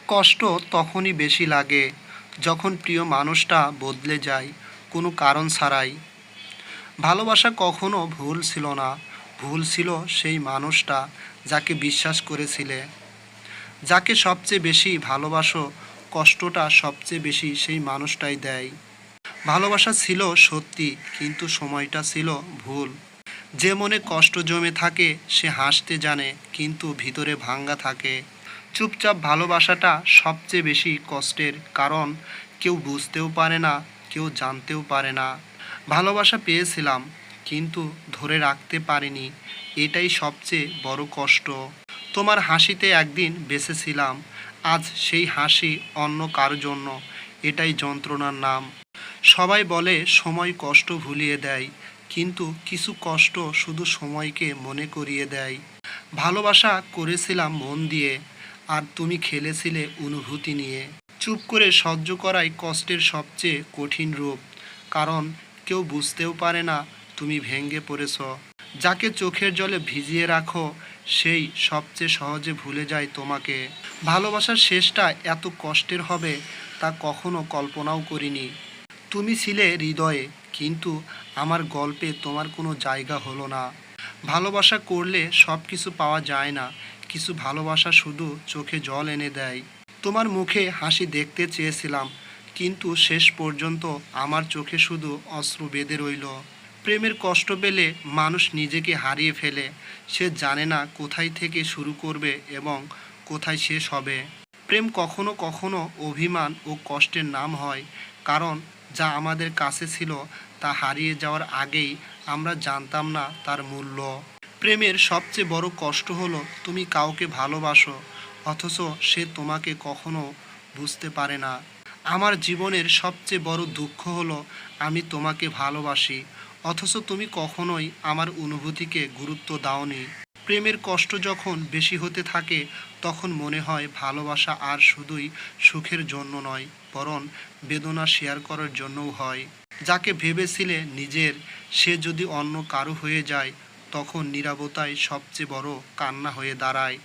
কষ্ট তখনই বেশি লাগে যখন প্রিয় মানুষটা বদলে যায় কোনো কারণ ছাড়াই। ভালোবাসা কখনো ভুল ছিল না, ভুল ছিল সেই মানুষটা যাকে বিশ্বাস করেছিলে। যাকে সবচেয়ে বেশি ভালোবাসো, কষ্টটা সবচেয়ে বেশি সেই মানুষটাই দেয়। ভালোবাসা ছিল সত্যি, কিন্তু সময়টা ছিল ভুল। যে মনে কষ্ট জমে থাকে সে হাসতে জানে, কিন্তু ভিতরে ভাঙ্গা থাকে। চুপচাপ ভালোবাসাটা সবচেয়ে বেশি কষ্টের, কারণ কেউ বুঝতেও পারে না, কেউ জানতেও পারে না। ভালোবাসা পেয়েছিলাম, কিন্তু ধরে রাখতে পারিনি, এটাই সবচেয়ে বড় কষ্ট। তোমার হাসিতে একদিন বেঁচেছিলাম, আজ সেই হাসি অন্য কারো জন্য, এটাই যন্ত্রণার নাম। সবাই বলে সময় কষ্ট ভুলিয়ে দেয়, কিন্তু কিছু কষ্ট শুধু সময়কে মনে করিয়ে দেয়। ভালোবাসা করেছিলাম মন দিয়ে, আর তুমি খেলেছিলে অনুভূতি নিয়ে। চুপ করে সহ্য করাই কষ্টের সবচেয়ে কঠিন রূপ, কারণ কেউ বুঝতেও পারে না তুমি ভেঙে পড়েছ। যাকে চোখের জলে ভিজিয়ে রাখো সেই সবচেয়ে সহজে ভুলে যায় তোমাকে। ভালোবাসার শেষটা এত কষ্টের হবে তা কখনো কল্পনাও করিনি। তুমি ছিলে হৃদয়ে, কিন্তু আমার গল্পে তোমার কোনো জায়গা হলো না। ভালোবাসা করলে সব কিছু পাওয়া যায় না, কিছু ভালোবাসা শুধু চোখে জল এনে দেয়। তোমার মুখে হাসি দেখতে চেয়েছিলাম, কিন্তু শেষ পর্যন্ত আমার চোখে শুধু অশ্রু বেঁধে রইল। প্রেমের কষ্ট পেলে মানুষ নিজেকে হারিয়ে ফেলে, সে জানে না কোথায় থেকে শুরু করবে এবং কোথায় শেষ হবে। প্রেম কখনো কখনো অভিমান ও কষ্টের নাম হয়, কারণ যা আমাদের কাছে ছিল তা হারিয়ে যাওয়ার আগেই আমরা জানতাম না তার মূল্য। প্রেমের সবচেয়ে বড় কষ্ট হলো তুমি কাউকে ভালোবাসো, অথচ সে তোমাকে কখনো বুঝতে পারে না। আমার জীবনের সবচেয়ে বড় দুঃখ হলো আমি তোমাকে ভালোবাসি, অথচ তুমি কখনোই আমার অনুভূতিকে গুরুত্ব দাওনি। প্রেমের কষ্ট যখন বেশি হতে থাকে তখন মনে হয় ভালোবাসা আর শুধুই সুখের জন্য নয়, বরং বেদনা শেয়ার করার জন্যও হয়। যাকে ভেবেছিলে নিজের, সে যদি অন্য কারো হয়ে যায়, তখন নীরবতাই সবচেয়ে বড় কান্না হয়ে দাঁড়ায়।